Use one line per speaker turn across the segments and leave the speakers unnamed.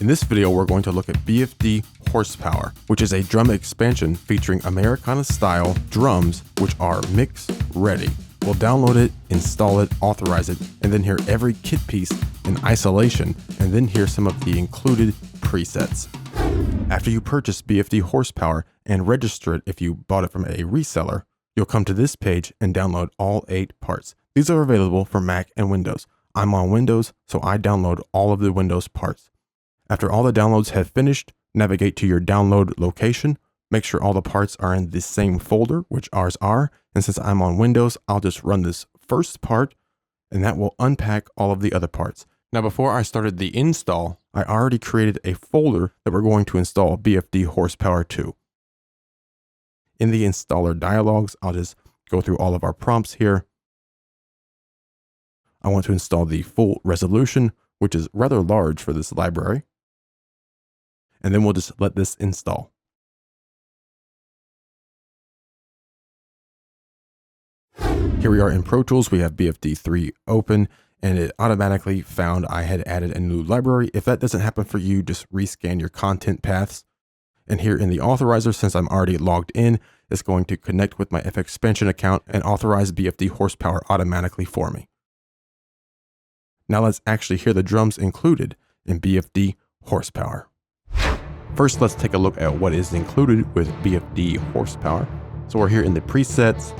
In this video, we're going to look at BFD Horsepower, which is a drum expansion featuring Americana style drums, which are mix ready. We'll download it, install it, authorize it, and then hear every kit piece in isolation, and then hear some of the included presets. After you purchase BFD Horsepower and register it if you bought it from a reseller, you'll come to this page and download all 8 parts. These are available for Mac and Windows. I'm on Windows, so I download all of the Windows parts. After all the downloads have finished, navigate to your download location. Make sure all the parts are in the same folder, which ours are. And since I'm on Windows, I'll just run this first part, and that will unpack all of the other parts. Now, before I started the install, I already created a folder that we're going to install BFD Horsepower to. In the installer dialogues, I'll just go through all of our prompts here. I want to install the full resolution, which is rather large for this library. And then we'll just let this install. Here we are in Pro Tools. We have BFD 3 open, and it automatically found I had added a new library. If that doesn't happen for you, just rescan your content paths. And here in the authorizer, since I'm already logged in, it's going to connect with my FXpansion account and authorize BFD Horsepower automatically for me. Now let's actually hear the drums included in BFD Horsepower. First, let's take a look at what is included with BFD Horsepower. So we're here in the presets,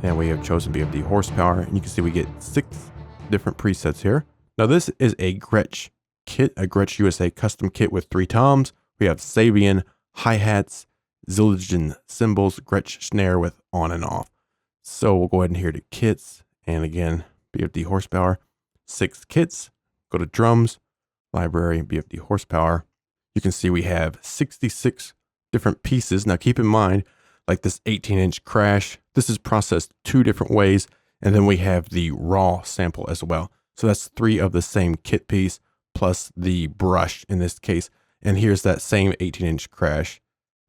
and we have chosen BFD Horsepower, and you can see we get 6 different presets here. Now this is a Gretsch kit, a Gretsch USA custom kit with 3 toms. We have Sabian hi-hats, Zildjian cymbals, Gretsch snare with on and off. So we'll go ahead and hear the kits, and again, BFD Horsepower, 6 kits. Go to drums, library, BFD Horsepower. You can see we have 66 different pieces. Now keep in mind, like this 18-inch crash, this is processed 2 different ways, and then we have the raw sample as well. So that's 3 of the same kit piece plus the brush in this case. And here's that same 18-inch crash,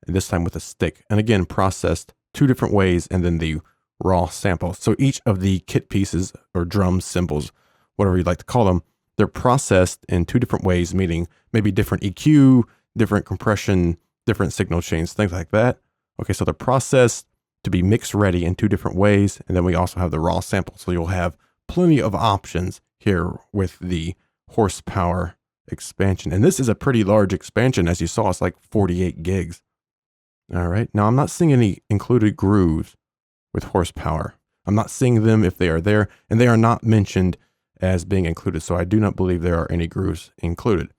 and this time with a stick. And again, processed 2 different ways, and then the raw sample. So each of the kit pieces, or drums, cymbals, whatever you'd like to call them, they're processed in 2 different ways, meaning maybe different EQ, different compression, different signal chains, things like that. Okay, so they're processed to be mix ready in 2 different ways. And then we also have the raw sample. So you'll have plenty of options here with the Horsepower expansion. And this is a pretty large expansion. As you saw, it's like 48 gigs. All right, now I'm not seeing any included grooves with Horsepower. I'm not seeing them if they are there, and they are not mentioned as being included. So I do not believe there are any grooves included.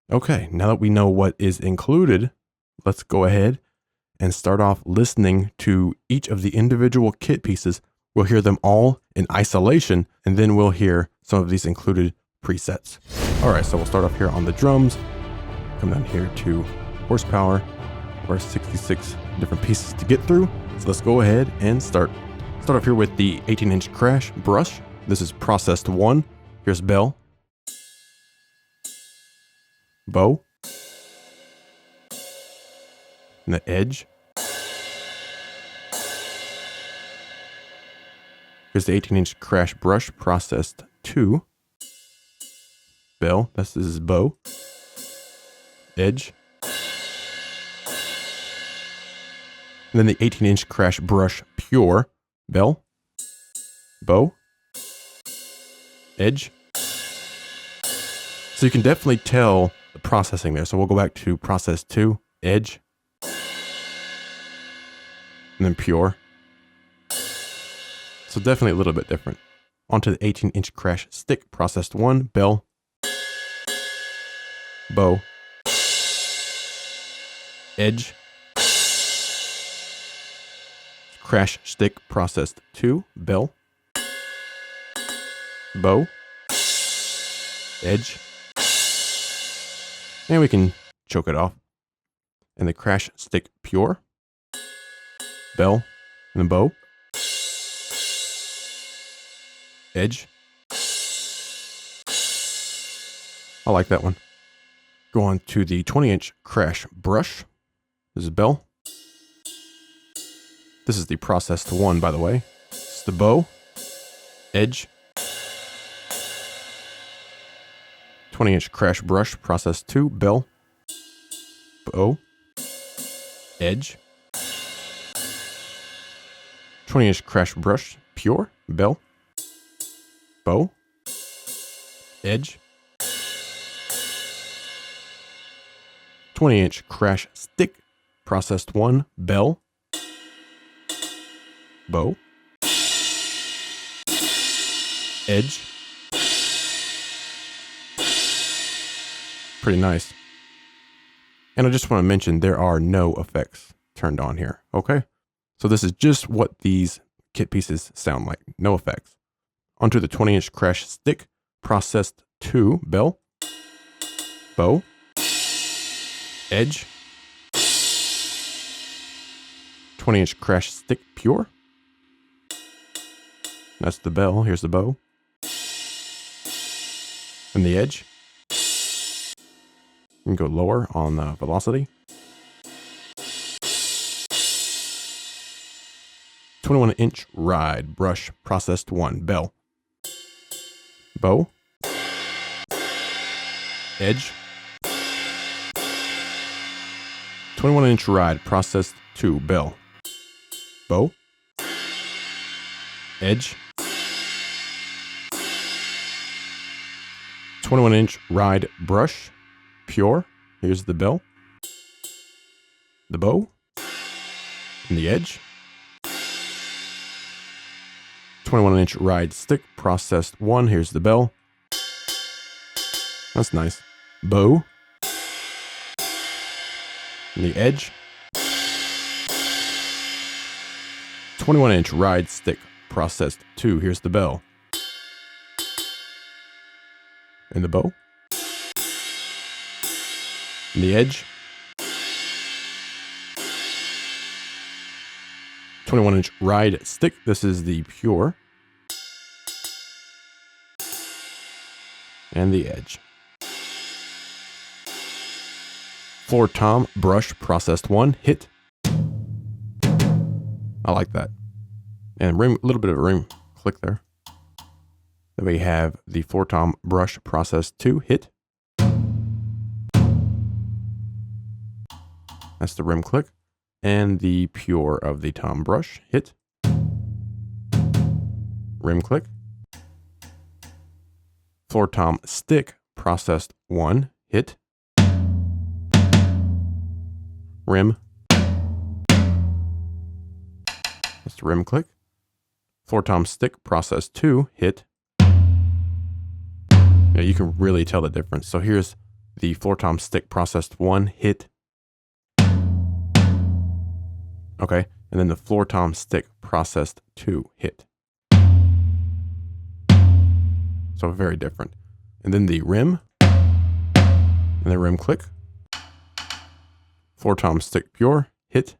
Okay, now that we know what is included, let's go ahead and start off listening to each of the individual kit pieces. We'll hear them all in isolation, and then we'll hear some of these included presets. All right, so we'll start off here on the drums, come down here to Horsepower, our 66 different pieces to get through. So let's go ahead and start off here with the 18-inch crash brush. This is processed 1. Here's bell, bow, and the edge. Here's the 18-inch crash brush, processed 2. Bell, this is bow, edge. And then the 18-inch crash brush pure, bell, bow, edge. So you can definitely tell the processing there. So we'll go back to process 2, edge, and then pure. So definitely a little bit different. Onto the 18-inch crash stick, processed 1, bell, bow, edge, crash stick, processed 2, bell, bow, edge, and we can choke it off. And the crash stick pure, bell, and the bow, edge. I like that one. Go on to the 20-inch crash brush. This is bell. This is the processed 1, by the way. This is the bow, edge, 20-inch crash brush, process 2, bell, bow, edge. 20-inch crash brush, pure, bell, bow, edge. 20-inch crash stick, processed 1, bell, bow, edge. Pretty nice. And I just want to mention there are no effects turned on here, okay? So this is just what these kit pieces sound like, no effects. Onto the 20-inch crash stick, processed 2, bell, bow, edge. 20-inch crash stick, pure. That's the bell, here's the bow. And the edge. You can go lower on the velocity. 21-inch ride brush, processed 1, bell, bow, edge. 21-inch ride, processed 2, bell, bow, edge. 21-inch ride brush, pure. Here's the bell, the bow, and the edge. 21-inch ride stick, processed 1. Here's the bell. That's nice. Bow, and the edge. 21-inch ride stick, processed 2. Here's the bell, and the bow, and the edge. 21-inch ride stick. This is the pure, and the edge. Floor tom brush, processed 1, hit. I like that. And rim, a little bit of a rim click there. Then we have the floor tom brush, processed 2, hit. That's the rim click. And the pure of the tom brush, hit. Rim click. Floor tom stick, processed 1, hit. Rim. That's the rim click. Floor tom stick, processed 2, hit. Yeah, you can really tell the difference. So here's the floor tom stick, processed 1, hit. Okay, and then the floor tom stick, processed 2, hit. So very different. And then the rim, and the rim click. Floor tom stick, pure, hit.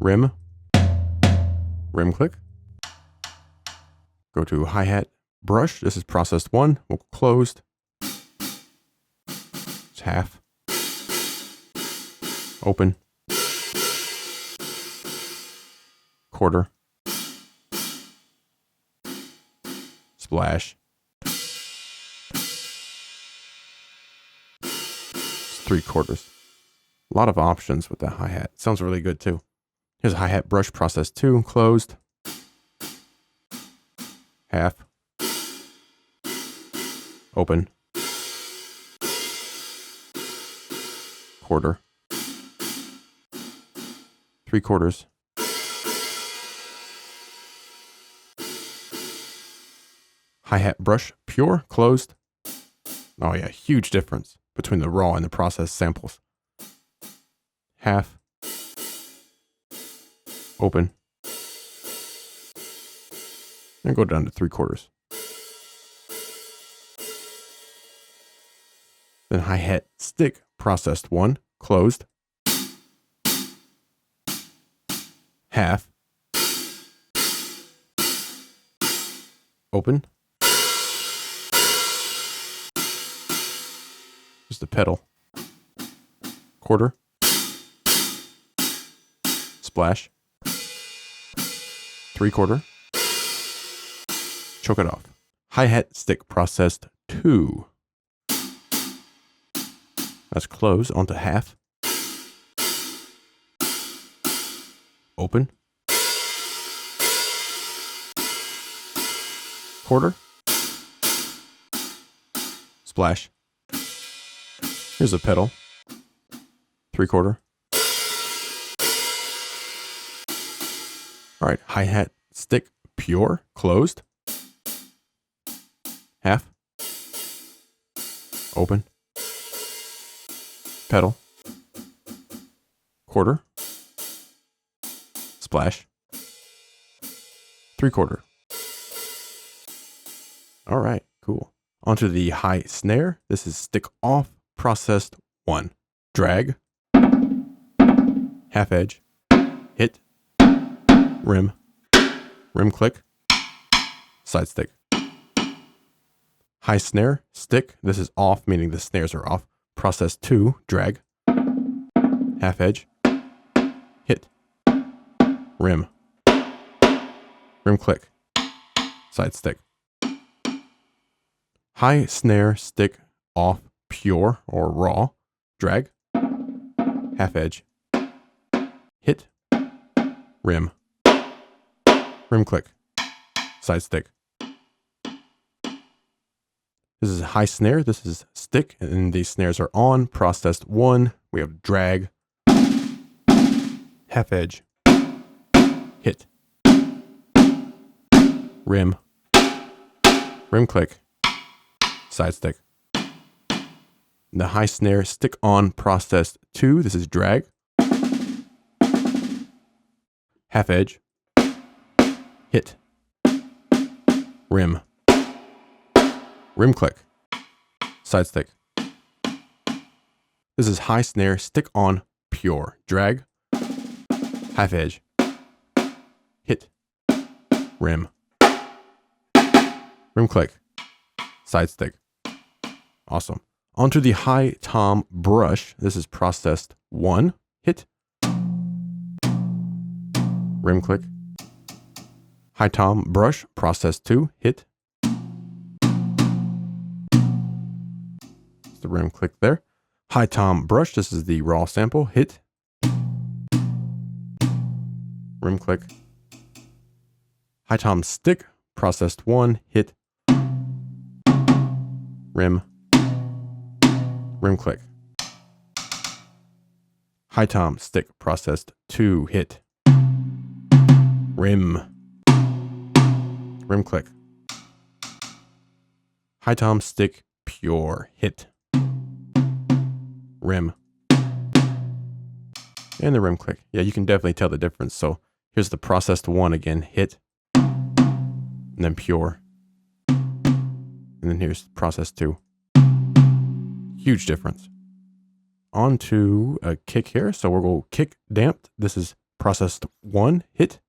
Rim, rim click. Go to hi-hat brush. This is processed 1, closed. It's half. Open, quarter, splash, it's 3/4. A lot of options with that hi-hat. Sounds really good too. Here's a hi-hat brush, process 2, closed, half, open, quarter, 3/4. Hi-hat brush, pure, closed. Oh yeah, huge difference between the raw and the processed samples. Half, open, and go down to 3/4. Then hi-hat stick, processed 1, closed. Half, open, just a pedal, quarter, splash, 3/4, choke it off. Hi-hat stick processed 2. That's close onto half. Open. Quarter. Splash. Here's a pedal. 3/4. All right, hi-hat stick pure, closed. Half. Open. Pedal. Quarter. Splash. 3/4. All right, cool. Onto the high snare. This is stick off, processed 1. Drag. Half edge. Hit. Rim. Rim click. Side stick. High snare, stick. This is off, meaning the snares are off. Process 2, drag. Half edge. Hit. Rim. Rim click. Side stick. High snare, stick, off, pure or raw. Drag. Half edge. Hit. Rim. Rim click. Side stick. This is high snare. This is stick, and these snares are on. Processed 1. We have drag. Half edge. Hit. Rim. Rim click. Side stick. The high snare, stick on, processed 2. This is drag. Half edge. Hit. Rim. Rim click. Side stick. This is high snare, stick on, pure. Drag. Half edge. Hit. Rim. Rim click. Side stick. Awesome. Onto the high tom brush. This is processed 1. Hit. Rim click. High tom brush. Processed 2. Hit. It's the rim click there. High tom brush. This is the raw sample. Hit. Rim click. High tom stick. Processed 1. Hit. Rim. Rim click. High tom stick processed 2. Hit. Rim. Rim click. High tom stick pure. Hit. Rim. And the rim click. Yeah, you can definitely tell the difference. So here's the processed 1 again. Hit. And then pure. And then here's process 2. Huge difference. On to a kick here. So we'll go kick damped. This is processed 1. Hit.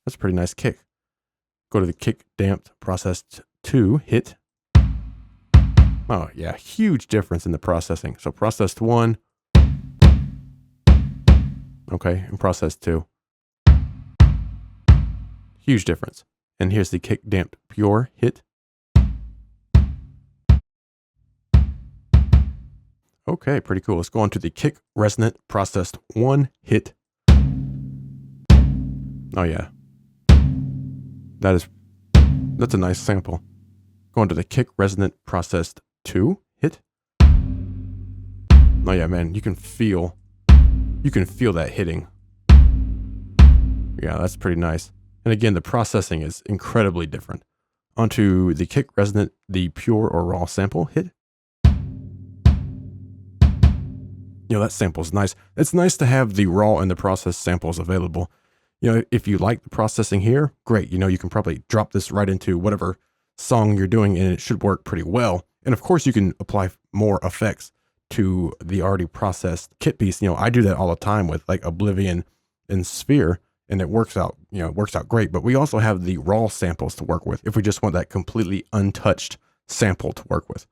That's a pretty nice kick. Go to the kick damped, processed 2. Hit. Oh yeah, huge difference in the processing. So processed 1. Okay, and processed 2. Huge difference. And here's the kick damped pure. Hit. Okay, pretty cool. Let's go on to the kick resonant processed 1. Hit. Oh yeah. That's a nice sample. Going to the kick resonant processed 2. Hit. Oh yeah, man, you can feel that hitting. Yeah, that's pretty nice. And again, the processing is incredibly different. Onto the kick resonant, the pure or raw sample. Hit. That sample's nice. It's nice to have the raw and the processed samples available. If you like the processing here, great. You can probably drop this right into whatever song you're doing and it should work pretty well. And of course you can apply more effects to the already processed kit piece. I do that all the time with like Oblivion and Sphere, and it works out, great. But we also have the raw samples to work with if we just want that completely untouched sample to work with.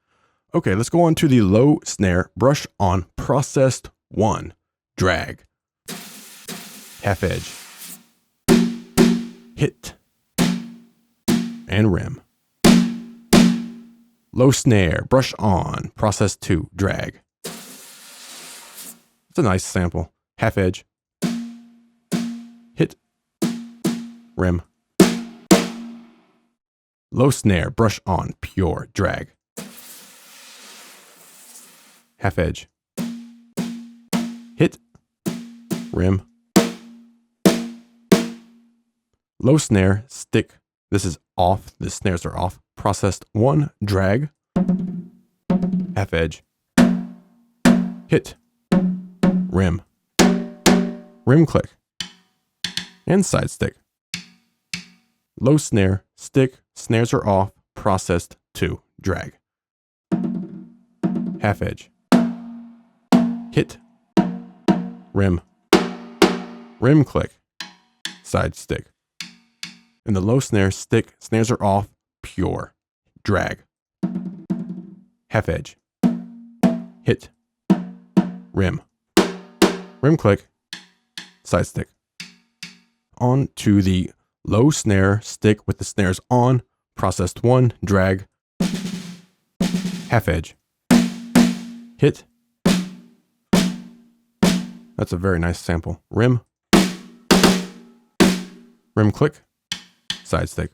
Okay, let's go on to the low snare, brush on processed 1, drag, half edge, hit, and rim. Low snare, brush on, process 2, drag. It's a nice sample. Half edge, hit, rim. Low snare, brush on, pure, drag. Half edge, hit, rim. Low snare, stick. This is off. The snares are off. Processed 1, drag. Half edge, hit, rim. Rim click. And side stick. Low snare, stick, snares are off. Processed 2, drag. Half edge, hit, rim. Rim click, side stick. In the low snare, stick, snares are off, pure, drag. Half edge, hit, rim. Rim click, side stick. On to the low snare, stick with the snares on, processed 1, drag. Half edge, hit. That's a very nice sample. Rim. Rim click, side stick.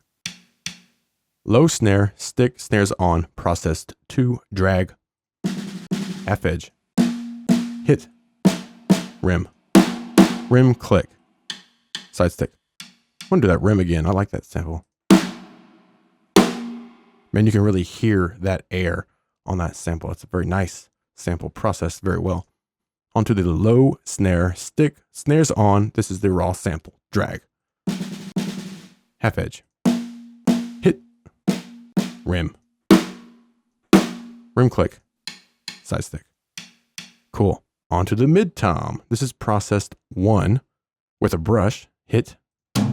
Low snare, stick, snares on, processed 2, drag. Half edge, hit, rim. Rim click, side stick. I want to do that rim again. I like that sample. Man, you can really hear that air on that sample. It's a very nice sample, processed very well. Onto the low snare, stick, snares on. This is the raw sample, drag. Half edge, hit, rim. Rim click, side stick. Cool. Onto the mid tom. This is processed 1 with a brush, hit, a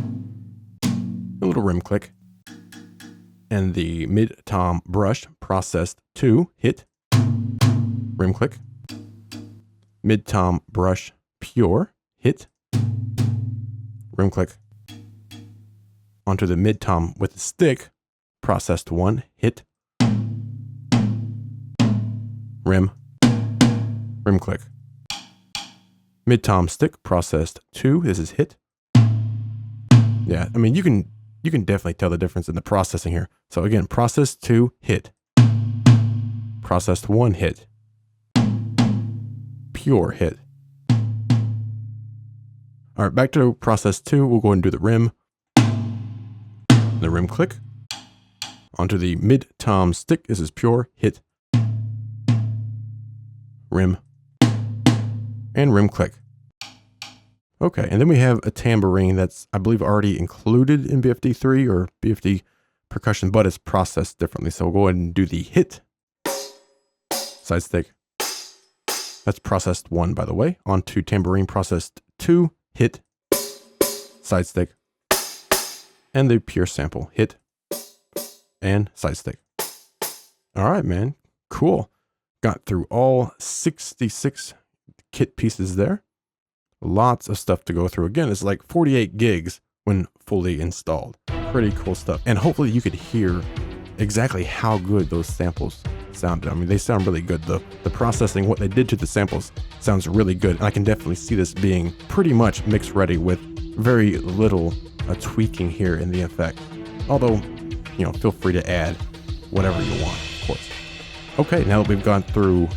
little rim click. And the mid tom brush, processed 2, hit, rim click. Mid tom brush, pure, hit, rim click. Onto the mid tom with the stick, processed 1, hit, rim. Rim click. Mid tom stick, processed 2. This is hit. Yeah, I mean you can definitely tell the difference in the processing here. So again, processed 2, hit. Processed 1, hit. Pure hit. All right, back to process 2. We'll go ahead and do the rim. The rim click. Onto the mid tom stick. This is pure, hit. Rim. And rim click. Okay, and then we have a tambourine that's, I believe, already included in BFD 3 or BFD percussion, but it's processed differently. So we'll go ahead and do the hit. Side stick. That's processed 1, by the way. Onto tambourine, processed 2, hit. Side stick. And the pure sample, hit. And side stick. All right, man. Cool. Got through all 66 kit pieces there. Lots of stuff to go through. Again, it's like 48 gigs when fully installed. Pretty cool stuff. And hopefully you could hear exactly how good those samples sounded. I mean, they sound really good. The processing, what they did to the samples sounds really good. And I can definitely see this being pretty much mix ready with very little tweaking here in the effect. Although, you know, feel free to add whatever you want, of course. Okay, now that we've gone through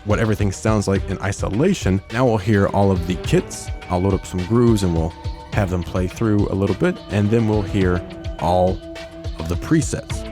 what everything sounds like in isolation, now we'll hear all of the kits. I'll load up some grooves and we'll have them play through a little bit, and then we'll hear all of the presets.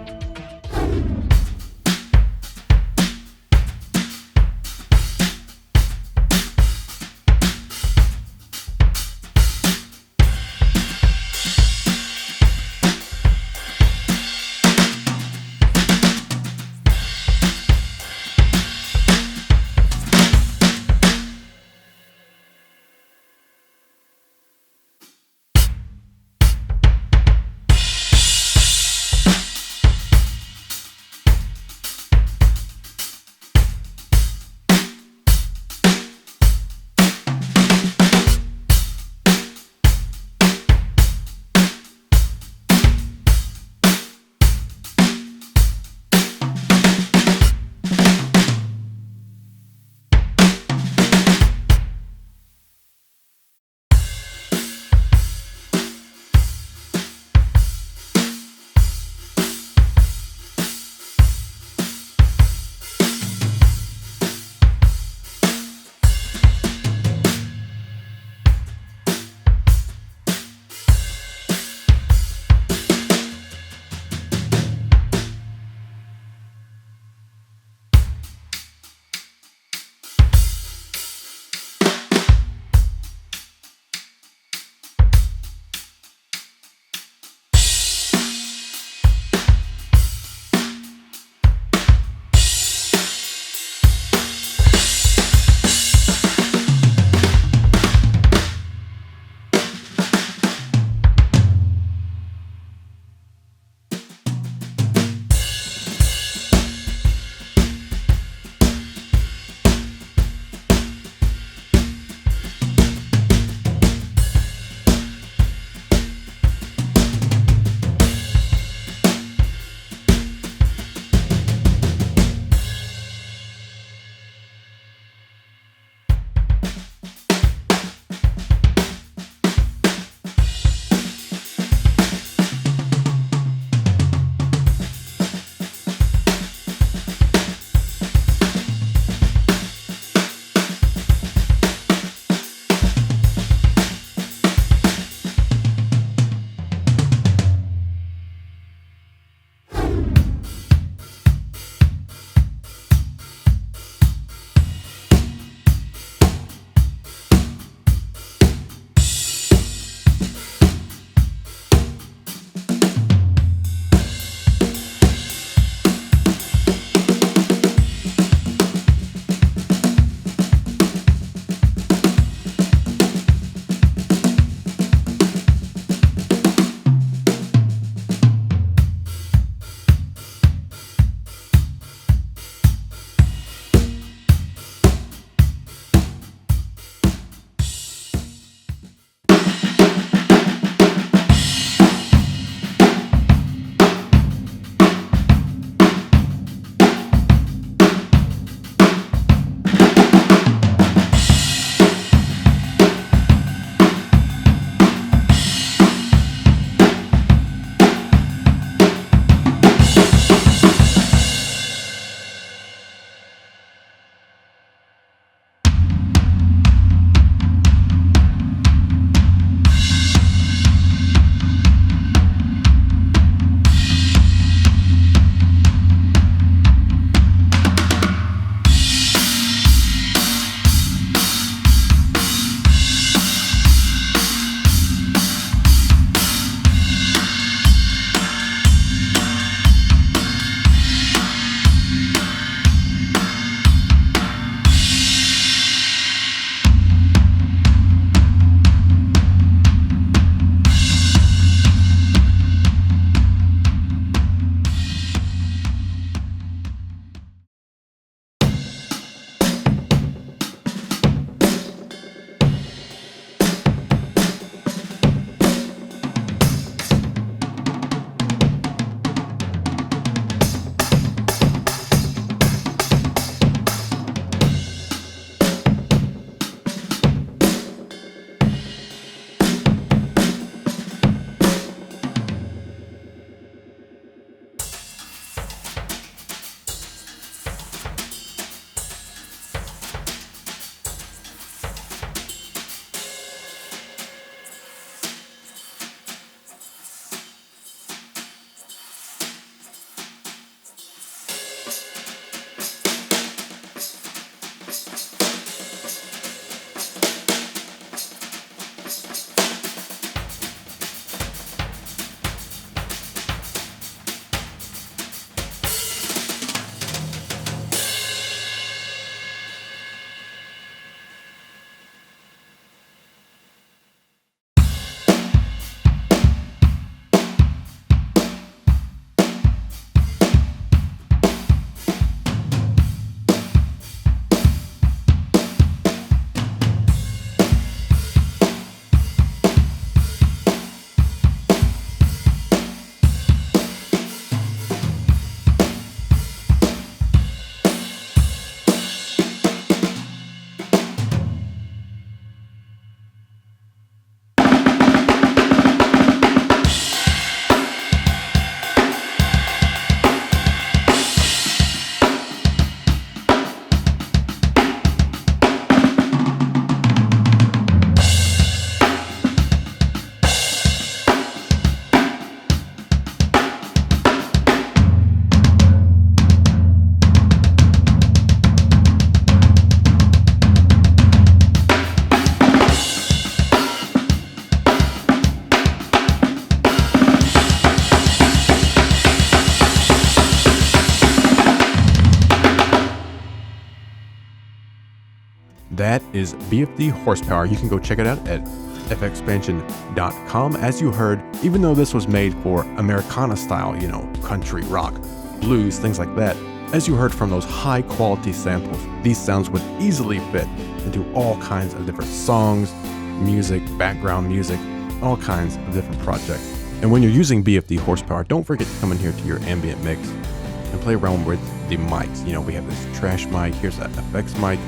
That is BFD Horsepower. You can go check it out at fxpansion.com. As you heard, even though this was made for Americana style, country, rock, blues, things like that, as you heard from those high quality samples, these sounds would easily fit into all kinds of different songs, music, background music, all kinds of different projects. And when you're using BFD Horsepower, don't forget to come in here to your ambient mix and play around with the mics. We have this trash mic, here's that FX mic.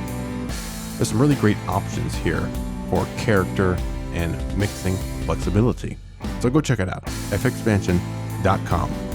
There's some really great options here for character and mixing flexibility. So go check it out, fxpansion.com.